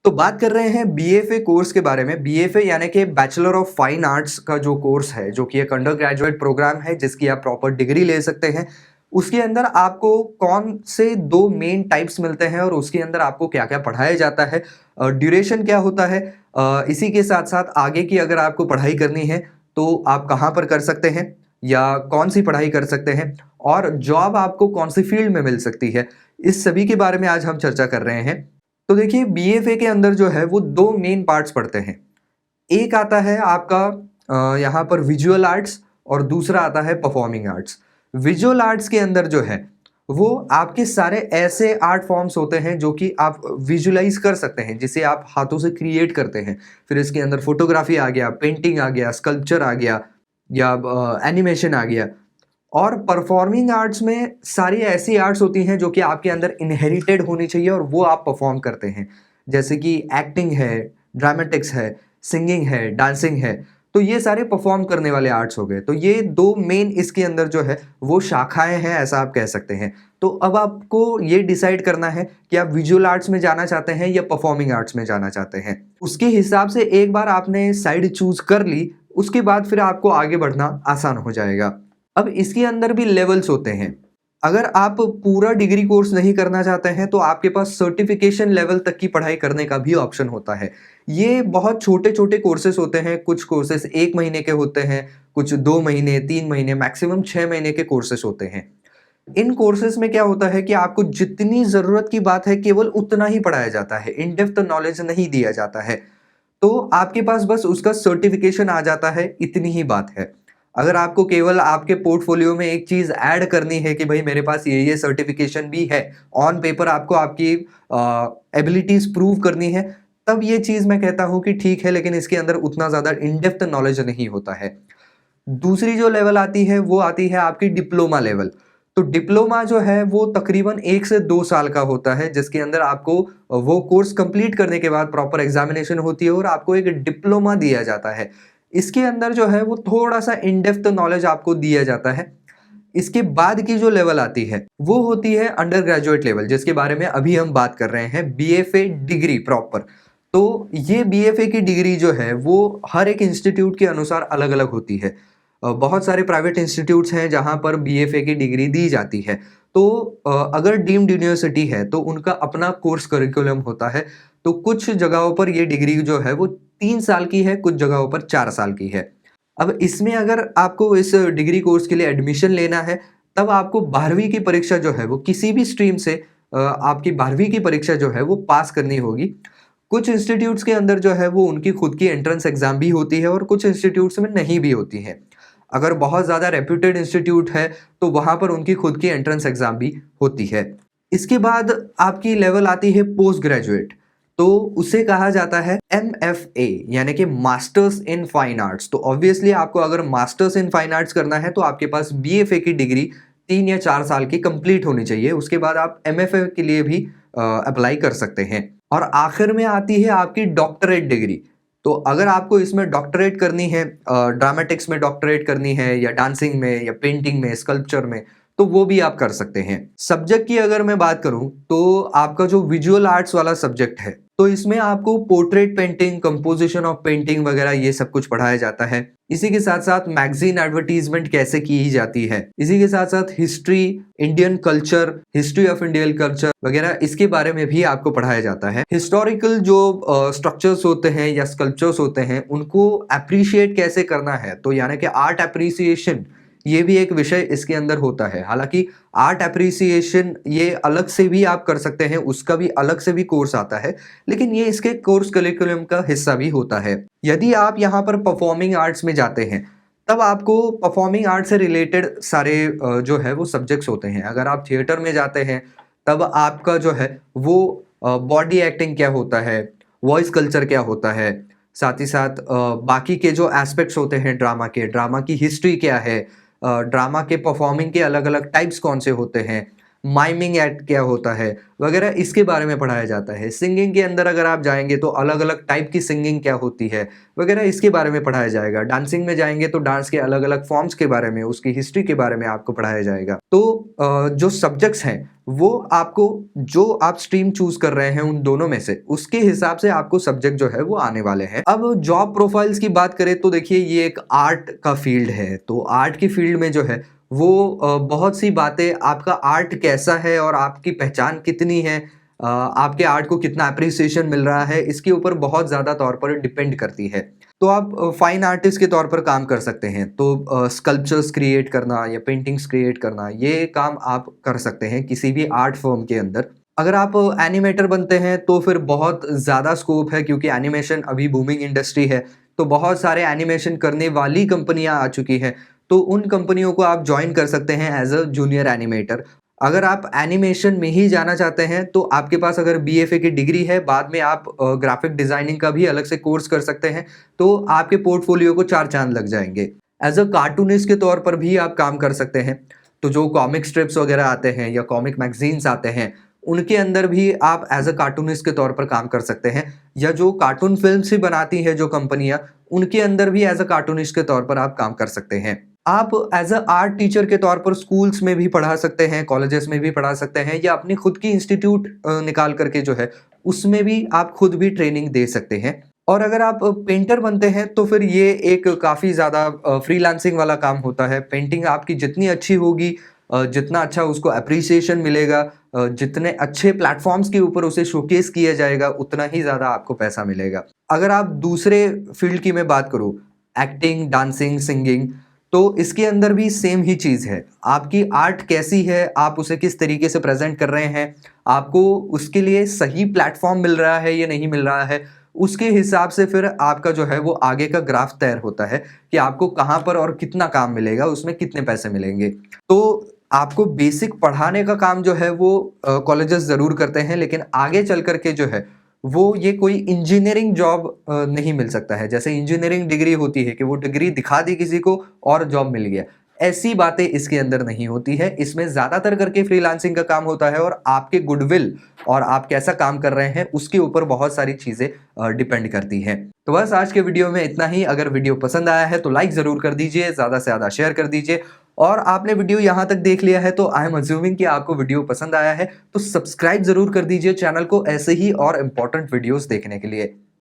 तो बात कर रहे हैं बीएफए कोर्स के बारे में। बीएफए यानी कि बैचलर ऑफ फाइन आर्ट्स का जो कोर्स है, जो कि एक अंडर ग्रेजुएट प्रोग्राम है जिसकी आप प्रॉपर डिग्री ले सकते हैं। उसके अंदर आपको कौन से दो मेन टाइप्स मिलते हैं और उसके अंदर आपको क्या क्या पढ़ाया जाता है, ड्यूरेशन क्या होता है, इसी के साथ साथ आगे की अगर आपको पढ़ाई करनी है तो आप कहाँ पर कर सकते हैं या कौन सी पढ़ाई कर सकते हैं और जॉब आपको कौन सी फील्ड में मिल सकती है, इस सभी के बारे में आज हम चर्चा कर रहे हैं। तो देखिए, बीएफए के अंदर जो है वो दो मेन पार्ट्स पढ़ते हैं। एक आता है आपका यहाँ पर विजुअल आर्ट्स और दूसरा आता है परफॉर्मिंग आर्ट्स। विजुअल आर्ट्स के अंदर जो है वो आपके सारे ऐसे आर्ट फॉर्म्स होते हैं जो कि आप विजुलाइज कर सकते हैं, जिसे आप हाथों से क्रिएट करते हैं। फिर इसके अंदर फोटोग्राफी आ गया, पेंटिंग आ गया, स्कल्पचर आ गया या एनिमेशन आ गया। और परफॉर्मिंग आर्ट्स में सारी ऐसी आर्ट्स होती हैं जो कि आपके अंदर इनहेरिटेड होनी चाहिए और वो आप परफॉर्म करते हैं, जैसे कि एक्टिंग है, ड्रामेटिक्स है, सिंगिंग है, डांसिंग है। तो ये सारे परफॉर्म करने वाले आर्ट्स हो गए। तो ये दो मेन इसके अंदर जो है वो शाखाएं हैं, ऐसा आप कह सकते हैं। तो अब आपको ये डिसाइड करना है कि आप विजुअल आर्ट्स में जाना चाहते हैं या परफॉर्मिंग आर्ट्स में जाना चाहते हैं। उसके हिसाब से एक बार आपने साइड चूज कर ली, उसके बाद फिर आपको आगे बढ़ना आसान हो जाएगा। अब इसके अंदर भी लेवल्स होते हैं। अगर आप पूरा डिग्री कोर्स नहीं करना चाहते हैं तो आपके पास सर्टिफिकेशन लेवल तक की पढ़ाई करने का भी ऑप्शन होता है। ये बहुत छोटे छोटे कोर्सेज होते हैं। कुछ कोर्सेज 1 महीने के होते हैं, कुछ 2 महीने, 3 महीने, मैक्सिमम 6 महीने के कोर्सेज होते हैं। इन कोर्सेज में क्या होता है कि आपको जितनी ज़रूरत की बात है केवल उतना ही पढ़ाया जाता है, इन डेप्थ नॉलेज नहीं दिया जाता है। तो आपके पास बस उसका सर्टिफिकेशन आ जाता है, इतनी ही बात है। अगर आपको केवल आपके पोर्टफोलियो में एक चीज़ ऐड करनी है कि भाई मेरे पास ये सर्टिफिकेशन भी है, ऑन पेपर आपको आपकी एबिलिटीज़ प्रूव करनी है, तब ये चीज़ मैं कहता हूँ कि ठीक है, लेकिन इसके अंदर उतना ज़्यादा इन डेप्थ नॉलेज नहीं होता है। दूसरी जो लेवल आती है वो आती है आपकी डिप्लोमा लेवल। तो डिप्लोमा जो है वो तकरीबन 1 से 2 साल का होता है, जिसके अंदर आपको वो कोर्स कंप्लीट करने के बाद प्रॉपर एग्जामिनेशन होती है और आपको एक डिप्लोमा दिया जाता है। इसके अंदर जो है वो थोड़ा-सा इन डेप्थ नॉलेज आपको दिया जाता है। इसके बाद की जो लेवल आती है वो होती है अंडर ग्रेजुएट लेवल, जिसके बारे में अभी हम बात कर रहे हैं, बीएफए डिग्री प्रॉपर। तो ये बीएफए की डिग्री जो है वो हर एक इंस्टीट्यूट के अनुसार अलग-अलग होती है। बहुत सारे प्राइवेट इंस्टीट्यूट्स हैं जहाँ पर बीएफए की डिग्री दी जाती है। तो अगर डीम्ड यूनिवर्सिटी है तो उनका अपना कोर्स करिकुलम होता है। तो कुछ जगहों पर ये डिग्री जो है वो 3 साल की है, कुछ जगहों पर 4 साल की है। अब इसमें अगर आपको इस डिग्री कोर्स के लिए एडमिशन लेना है, तब आपको 12वीं की परीक्षा जो है वो किसी भी स्ट्रीम से आपकी 12वीं की परीक्षा जो है वो पास करनी होगी। कुछ इंस्टीट्यूट्स के अंदर जो है वो उनकी खुद की एंट्रेंस एग्ज़ाम भी होती है और कुछ इंस्टीट्यूट्स में नहीं भी होती है। अगर बहुत ज़्यादा रेप्यूटेड इंस्टीट्यूट है तो वहाँ पर उनकी खुद की एंट्रेंस एग्ज़ाम भी होती है। इसके बाद आपकी लेवल आती है पोस्ट ग्रेजुएट। तो उसे कहा जाता है एमएफए यानी कि मास्टर्स इन फाइन आर्ट्स। तो ऑब्वियसली आपको अगर मास्टर्स इन फाइन आर्ट्स करना है तो आपके पास बीएफए की डिग्री 3 या 4 साल की कंप्लीट होनी चाहिए। उसके बाद आप एमएफए के लिए भी अप्लाई कर सकते हैं। और आखिर में आती है आपकी डॉक्टरेट डिग्री। तो अगर आपको इसमें डॉक्टरेट करनी है, ड्रामेटिक्स में डॉक्टरेट करनी है या डांसिंग में या पेंटिंग में, स्कल्पचर में, तो वो भी आप कर सकते हैं। सब्जेक्ट की अगर मैं बात करूं तो आपका जो विजुअल आर्ट्स वाला सब्जेक्ट है, तो इसमें आपको portrait painting, composition of painting वगैरह ये सब कुछ पढ़ाया जाता है। इसी के साथ साथ मैगजीन एडवर्टीजमेंट कैसे की जाती है, इसी के साथ साथ history, Indian culture, history of Indian culture वगैरह, इसके बारे में भी आपको पढ़ाया जाता है। हिस्टोरिकल जो स्ट्रक्चर्स होते हैं या स्कल्पचर्स होते हैं उनको अप्रिशिएट कैसे करना है, तो यानी कि आर्ट अप्रिसिएशन, ये भी एक विषय इसके अंदर होता है। हालांकि आर्ट अप्रिसिएशन ये अलग से भी आप कर सकते हैं, उसका भी अलग से भी कोर्स आता है, लेकिन ये इसके कोर्स करिकुलम का हिस्सा भी होता है। यदि आप यहाँ पर परफॉर्मिंग आर्ट्स में जाते हैं तब आपको परफॉर्मिंग आर्ट से रिलेटेड सारे जो है वो सब्जेक्ट्स होते हैं। अगर आप थिएटर में जाते हैं तब आपका जो है वो बॉडी एक्टिंग क्या होता है, वॉइस कल्चर क्या होता है, साथ ही साथ बाकी के जो एस्पेक्ट्स होते हैं ड्रामा के, ड्रामा की हिस्ट्री क्या है, ड्रामा के परफॉर्मिंग के अलग अलग टाइप्स कौन से होते हैं, माइमिंग एक्ट क्या होता है वगैरह, इसके बारे में पढ़ाया जाता है। सिंगिंग के अंदर अगर आप जाएंगे तो अलग अलग टाइप की सिंगिंग क्या होती है वगैरह, इसके बारे में पढ़ाया जाएगा। डांसिंग में जाएंगे तो डांस के अलग अलग फॉर्म्स के बारे में, उसकी हिस्ट्री के बारे में आपको पढ़ाया जाएगा। तो जो सब्जेक्ट्स हैं वो आपको, जो आप स्ट्रीम चूज कर रहे हैं उन दोनों में से, उसके हिसाब से आपको सब्जेक्ट जो है वो आने वाले हैं। अब जॉब प्रोफाइल्स की बात करें तो देखिए ये एक आर्ट का फील्ड है, तो आर्ट की फील्ड में जो है वो बहुत सी बातें, आपका आर्ट कैसा है और आपकी पहचान कितनी है, आपके आर्ट को कितना अप्रिसिएशन मिल रहा है, इसके ऊपर बहुत ज़्यादा तौर पर डिपेंड करती है। तो आप फाइन आर्टिस्ट के तौर पर काम कर सकते हैं, तो स्कल्पचर्स क्रिएट करना या पेंटिंग्स क्रिएट करना, ये काम आप कर सकते हैं किसी भी आर्ट फॉर्म के अंदर। अगर आप एनिमेटर बनते हैं तो फिर बहुत ज़्यादा स्कोप है, क्योंकि एनिमेशन अभी बूमिंग इंडस्ट्री है, तो बहुत सारे एनिमेशन करने वाली कंपनियां आ चुकी हैं, तो उन कंपनियों को आप ज्वाइन कर सकते हैं एज अ जूनियर एनिमेटर। अगर आप एनिमेशन में ही जाना चाहते हैं तो आपके पास अगर बीएफए की डिग्री है, बाद में आप ग्राफिक डिजाइनिंग का भी अलग से कोर्स कर सकते हैं, तो आपके पोर्टफोलियो को 4 चांद लग जाएंगे। एज अ कार्टूनिस्ट के तौर पर भी आप काम कर सकते हैं, तो जो कॉमिक स्ट्रिप्स वगैरह आते हैं या कॉमिक मैगजीन्स आते हैं, उनके अंदर भी आप एज अ कार्टूनिस्ट के तौर पर काम कर सकते हैं, या जो कार्टून फिल्म्स ही बनाती है जो कंपनियां, उनके अंदर भी एज अ कार्टूनिस्ट के तौर पर आप काम कर सकते हैं। आप एज अ आर्ट टीचर के तौर पर स्कूल्स में भी पढ़ा सकते हैं, कॉलेजेस में भी पढ़ा सकते हैं, या अपनी खुद की इंस्टीट्यूट निकाल करके जो है उसमें भी आप खुद भी ट्रेनिंग दे सकते हैं। और अगर आप पेंटर बनते हैं तो फिर ये एक काफ़ी ज़्यादा फ्रीलांसिंग वाला काम होता है। पेंटिंग आपकी जितनी अच्छी होगी, जितना अच्छा उसको अप्रिसिएशन मिलेगा, जितने अच्छे प्लेटफॉर्म्स के ऊपर उसे शोकेस किया जाएगा, उतना ही ज़्यादा आपको पैसा मिलेगा। अगर आप दूसरे फील्ड की मैं बात करूँ, एक्टिंग, डांसिंग, सिंगिंग, तो इसके अंदर भी सेम ही चीज़ है। आपकी आर्ट कैसी है, आप उसे किस तरीके से प्रेज़ेंट कर रहे हैं, आपको उसके लिए सही प्लेटफ़ॉर्म मिल रहा है या नहीं मिल रहा है, उसके हिसाब से फिर आपका जो है वो आगे का ग्राफ तैयार होता है कि आपको कहाँ पर और कितना काम मिलेगा, उसमें कितने पैसे मिलेंगे। तो आपको बेसिक पढ़ाने का काम जो है वो कॉलेजेस ज़रूर करते हैं, लेकिन आगे चल कर के जो है वो ये कोई इंजीनियरिंग जॉब नहीं मिल सकता है। जैसे इंजीनियरिंग डिग्री होती है कि वो डिग्री दिखा दी किसी को और जॉब मिल गया, ऐसी बातें इसके अंदर नहीं होती है। इसमें ज़्यादातर करके फ्रीलांसिंग का काम होता है, और आपके गुडविल और आप कैसा काम कर रहे हैं उसके ऊपर बहुत सारी चीज़ें डिपेंड करती हैं। तो बस आज के वीडियो में इतना ही। अगर वीडियो पसंद आया है तो लाइक ज़रूर कर दीजिए, ज़्यादा से ज़्यादा शेयर कर दीजिए, और आपने वीडियो यहाँ तक देख लिया है तो आई एम अज्यूमिंग कि आपको वीडियो पसंद आया है, तो सब्सक्राइब ज़रूर कर दीजिए चैनल को ऐसे ही और इम्पोर्टेंट वीडियोस देखने के लिए।